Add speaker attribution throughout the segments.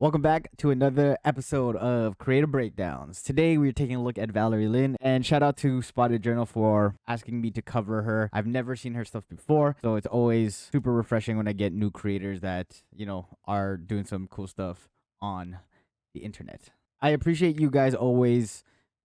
Speaker 1: Welcome back to another episode of Creative Breakdowns. Today we're taking a look at Valerie Lynn, and shout out to Spotted Journal for asking me to cover her. I've never seen her stuff before, so it's always super refreshing when I get new creators that, are doing some cool stuff on the internet. I appreciate you guys always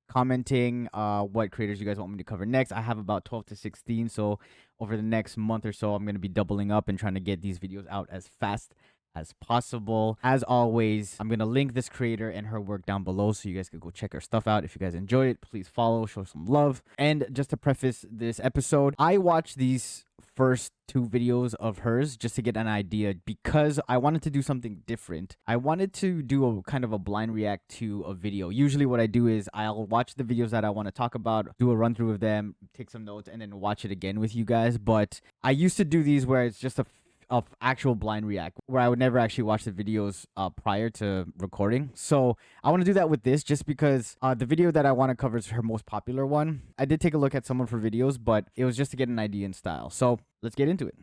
Speaker 1: commenting what creators you guys want me to cover next. I have about 12 to 16, so over the next month or so, I'm going to be doubling up and trying to get these videos out as fast as possible. As always, I'm gonna link this creator and her work down below so you guys can go check her stuff out. If you guys enjoyed it, please follow, show some love. And just to preface this episode, I watched these first two videos of hers just to get an idea because I wanted to do something different. I wanted to do a kind of a blind react to a video. Usually what I do is I'll watch the videos that I want to talk about, do a run through of them, take some notes, and then watch it again with you guys. But I used to do these where it's just a of actual blind react where I would never actually watch the videos prior to recording. So I want to do that with this just because the video that I want to cover is her most popular one. I did take a look at some of her videos, but it was just to get an idea in style. So let's get into it.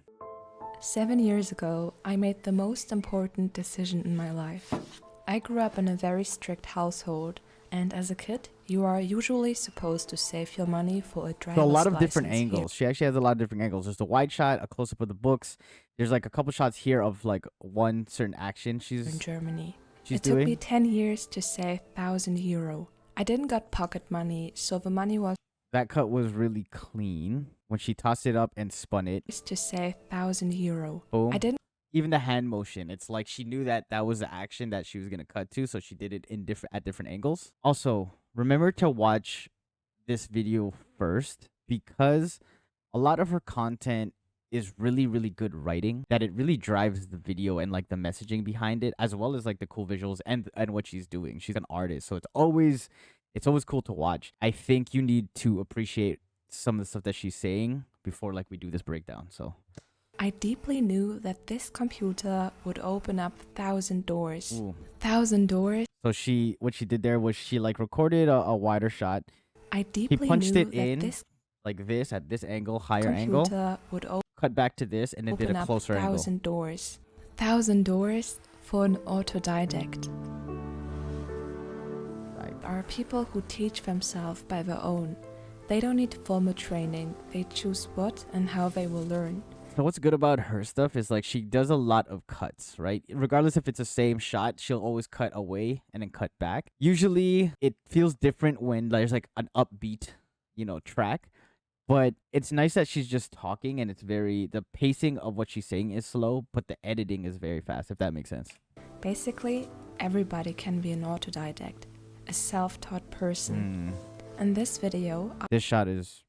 Speaker 2: 7 years ago, I made the most important decision in my life. I grew up in a very strict household, and as a kid, you are usually supposed to save your money for a driver's
Speaker 1: So a lot of different
Speaker 2: license here.
Speaker 1: angles. She actually has a lot of different angles. There's the wide shot, a close-up of the books. There's like a couple shots here of like one certain action
Speaker 2: In
Speaker 1: she's
Speaker 2: Germany.
Speaker 1: doing.
Speaker 2: It took me 10 years to save €1,000. I didn't got pocket money, so the money was
Speaker 1: That cut was really clean when she tossed it up and spun it.
Speaker 2: to save €1,000.
Speaker 1: Boom.
Speaker 2: I didn't
Speaker 1: Even the hand motion, it's like she knew that that was the action that she was gonna cut to, so she did it in different angles. Also, remember to watch this video first because a lot of her content is really good writing that it really drives the video and like the messaging behind it, as well as like the cool visuals and what she's doing. She's an artist, so it's always cool to watch. I think you need to appreciate some of the stuff that she's saying before like we do this breakdown. So
Speaker 2: I deeply knew that this computer would open up 1,000 doors.
Speaker 1: ooh.
Speaker 2: 1,000 doors.
Speaker 1: So what she did there was she like recorded a wider shot.
Speaker 2: I deeply
Speaker 1: punched
Speaker 2: knew
Speaker 1: it
Speaker 2: that
Speaker 1: in,
Speaker 2: this
Speaker 1: like this at this angle, higher angle,
Speaker 2: computer would
Speaker 1: cut back to this, and then did
Speaker 2: open
Speaker 1: a
Speaker 2: up
Speaker 1: closer angle.
Speaker 2: 1,000 doors. 1,000 doors for an autodidact.
Speaker 1: Right.
Speaker 2: Are people who teach themselves by their own. They don't need formal training. They choose what and how they will learn.
Speaker 1: So what's good about her stuff is like she does a lot of cuts, right? Regardless if it's the same shot, she'll always cut away and then cut back. Usually it feels different when there's like an upbeat, track. But it's nice that she's just talking and the pacing of what she's saying is slow, but the editing is very fast, if that makes sense.
Speaker 2: Basically, everybody can be an autodidact, a self-taught person. In this video,
Speaker 1: This shot is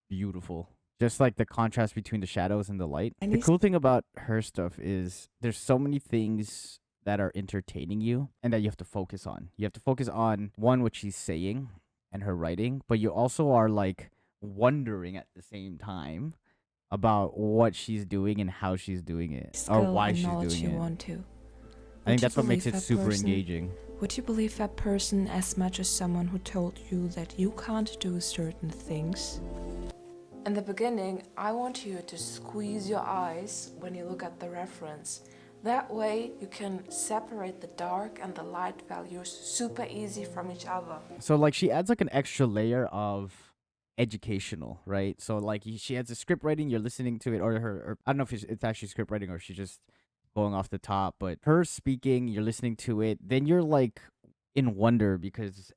Speaker 1: beautiful. Just like the contrast between the shadows and the light.
Speaker 2: And
Speaker 1: The
Speaker 2: he's-
Speaker 1: cool thing about her stuff is there's so many things that are entertaining you and that you have to focus on. You have to focus on one, what she's saying and her writing, but you also are like wondering at the same time about what she's doing and how she's doing it or
Speaker 2: skill
Speaker 1: why
Speaker 2: and
Speaker 1: she's
Speaker 2: knowledge
Speaker 1: doing
Speaker 2: you
Speaker 1: it.
Speaker 2: want to.
Speaker 1: I
Speaker 2: Would
Speaker 1: think
Speaker 2: you
Speaker 1: that's what makes
Speaker 2: believe
Speaker 1: it
Speaker 2: that
Speaker 1: super
Speaker 2: person?
Speaker 1: engaging.
Speaker 2: Would you believe that person as much as someone who told you that you can't do certain things? In the beginning, I want you to squeeze your eyes when you look at the reference. That way, you can separate the dark and the light values super easy from each other.
Speaker 1: So like she adds like an extra layer of educational, right? So like she adds a script writing, you're listening to it, or I don't know if it's actually script writing or she's just going off the top, but her speaking, you're listening to it, then you're like in wonder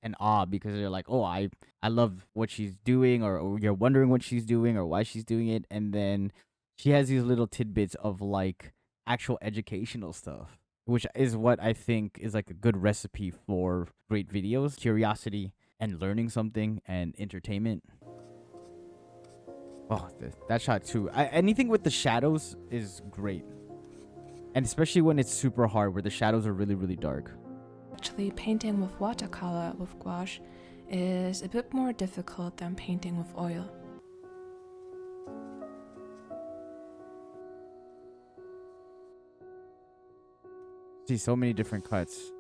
Speaker 1: and awe because you're like, oh, I love what she's doing, or you're wondering what she's doing or why she's doing it, and then she has these little tidbits of like actual educational stuff, which is what I think is like a good recipe for great videos: curiosity and learning something and entertainment. Oh, that shot too. Anything with the shadows is great, and especially when it's super hard, where the shadows are really dark.
Speaker 2: Actually, painting with watercolor with gouache is a bit more difficult than painting with oil.
Speaker 1: See so many different cuts.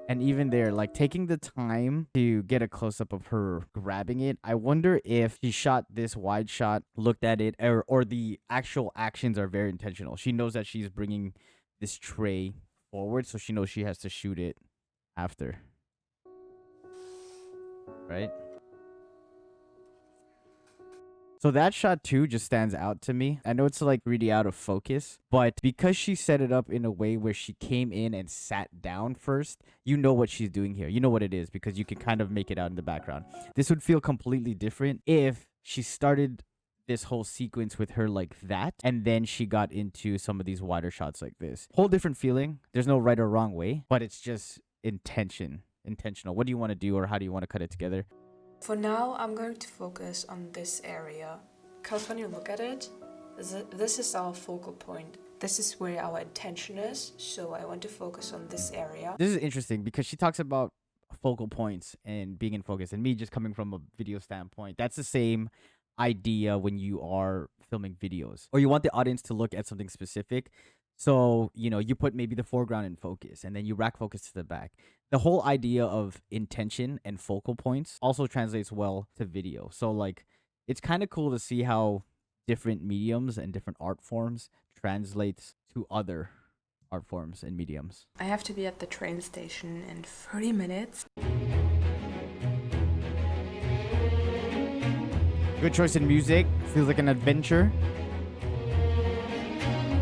Speaker 1: And even there, like taking the time to get a close-up of her grabbing it, I wonder if she shot this wide shot, looked at it, or the actual actions are very intentional. She knows that she's bringing this tray forward so she knows she has to shoot it after. Right? So that shot too just stands out to me. I know it's like really out of focus, but because she set it up in a way where she came in and sat down first, you know what she's doing here. You know what it is because you can kind of make it out in the background. This would feel completely different if she started this whole sequence with her like that and then she got into some of these wider shots like this. Whole different feeling. There's no right or wrong way, but it's just intentional. What do you want to do, or how do you want to cut it together?
Speaker 2: For now, I'm going to focus on this area, because when you look at it, this is our focal point. This is where our attention is, so I want to focus on this area.
Speaker 1: This is interesting because she talks about focal points and being in focus, and me just coming from a video standpoint. That's the same idea when you are filming videos, or you want the audience to look at something specific. So, you put maybe the foreground in focus and then you rack focus to the back. The whole idea of intention and focal points also translates well to video. So, like, it's kind of cool to see how different mediums and different art forms translates to other art forms and mediums.
Speaker 2: I have to be at the train station in 30 minutes.
Speaker 1: Good choice in music. Feels like an adventure.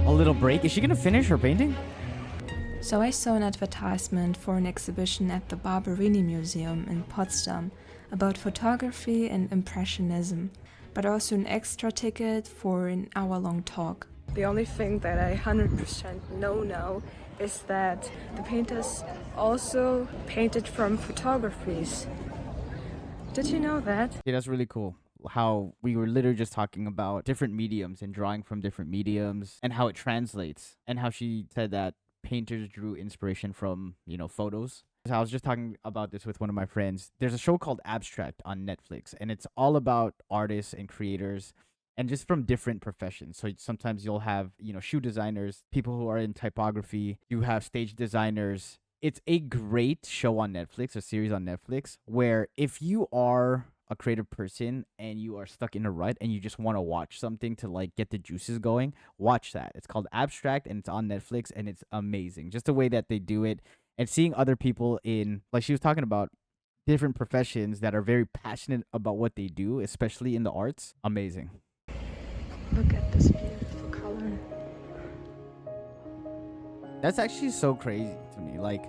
Speaker 1: A little break. Is she gonna finish her painting?
Speaker 2: So I saw an advertisement for an exhibition at the Barberini Museum in Potsdam about photography and impressionism, but also an extra ticket for an hour-long talk. The only thing that I 100% know now is that the painters also painted from photographies. Did you know that?
Speaker 1: Yeah, that's really cool. How we were literally just talking about different mediums and drawing from different mediums and how it translates, and how she said that painters drew inspiration from, photos. So I was just talking about this with one of my friends. There's a show called Abstract on Netflix, and it's all about artists and creators and just from different professions. So sometimes you'll have, shoe designers, people who are in typography, you have stage designers. It's a great show on Netflix, a series on Netflix, where if you are a creative person and you are stuck in a rut and you just want to watch something to like get the juices going, watch that. It's called Abstract and it's on Netflix and it's amazing. Just the way that they do it and seeing other people in, like she was talking about, different professions that are very passionate about what they do, especially in the arts. Amazing.
Speaker 2: Look at this beautiful color.
Speaker 1: That's actually so crazy to me. Like,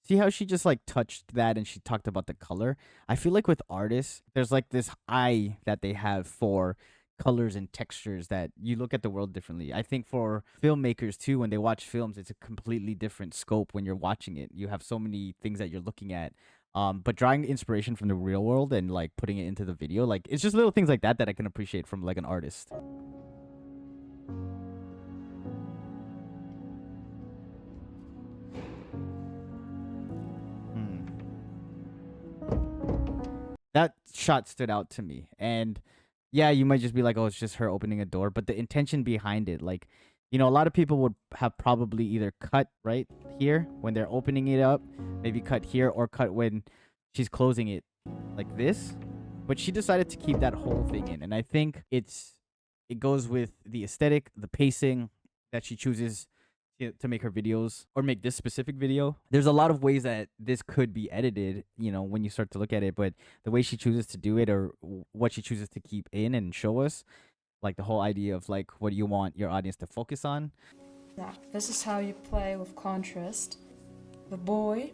Speaker 1: see how she just like touched that and she talked about the color? I feel like with artists, there's like this eye that they have for colors and textures that you look at the world differently. I think for filmmakers too, when they watch films, it's a completely different scope when you're watching it. You have so many things that you're looking at. But drawing inspiration from the real world and like putting it into the video, like it's just little things like that that I can appreciate from like an artist. That shot stood out to me. And yeah, you might just be like, oh, it's just her opening a door. But the intention behind it, like, a lot of people would have probably either cut right here when they're opening it up, maybe cut here, or cut when she's closing it like this. But she decided to keep that whole thing in. And I think it goes with the aesthetic, the pacing that she chooses to make her videos, or make this specific video. There's a lot of ways that this could be edited, when you start to look at it, but the way she chooses to do it, or what she chooses to keep in and show us, like the whole idea of like, what do you want your audience to focus on?
Speaker 2: Yeah, this is how you play with contrast. The boy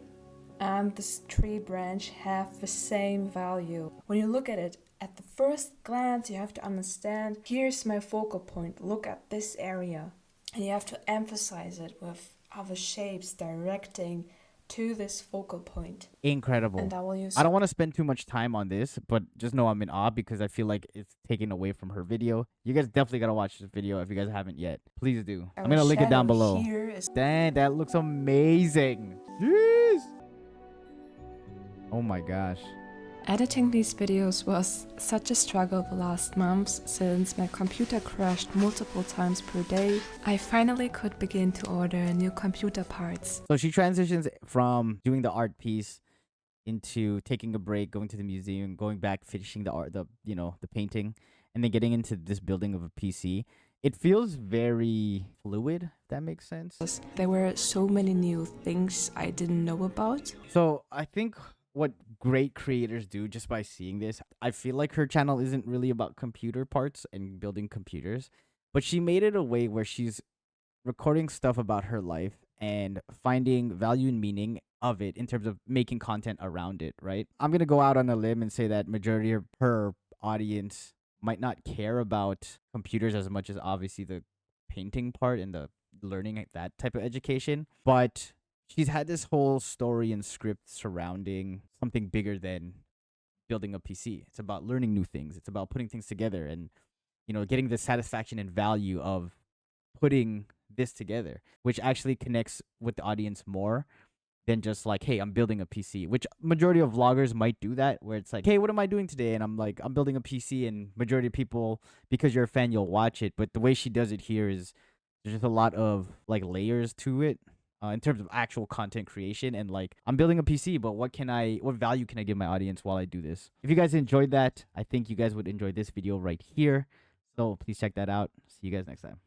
Speaker 2: and this tree branch have the same value. When you look at it, at the first glance, you have to understand, here's my focal point, look at this area. And you have to emphasize it with other shapes directing to this focal point.
Speaker 1: Incredible.
Speaker 2: And I will use...
Speaker 1: I don't want to spend too much time on this, but just know I'm in awe because I feel like it's taken away from her video. You guys definitely got to watch this video if you guys haven't yet. Please do. I'm going to link it down below. Dang, that looks amazing. Jeez. Oh my gosh.
Speaker 2: Editing these videos was such a struggle the last months since my computer crashed multiple times per day. I finally could begin to order new computer parts.
Speaker 1: So she transitions from doing the art piece into taking a break, going to the museum, going back, finishing the art, the painting, and then getting into this building of a PC. it feels very fluid, if that makes sense.
Speaker 2: There were so many new things I didn't know about.
Speaker 1: So I think what great creators do just by seeing this, I feel like her channel isn't really about computer parts and building computers, but she made it a way where she's recording stuff about her life and finding value and meaning of it in terms of making content around it, right? I'm going to go out on a limb and say that majority of her audience might not care about computers as much as obviously the painting part and the learning that type of education, but she's had this whole story and script surrounding something bigger than building a PC. It's about learning new things. It's about putting things together and getting the satisfaction and value of putting this together, which actually connects with the audience more than just like, hey, I'm building a PC, which majority of vloggers might do that, where it's like, hey, what am I doing today? And I'm like, I'm building a PC, and majority of people, because you're a fan, you'll watch it. But the way she does it here is there's just a lot of like layers to it. In terms of actual content creation, and like, I'm building a PC, but what value can I give my audience while I do this? If you guys enjoyed that, I think you guys would enjoy this video right here. So please check that out. See you guys next time.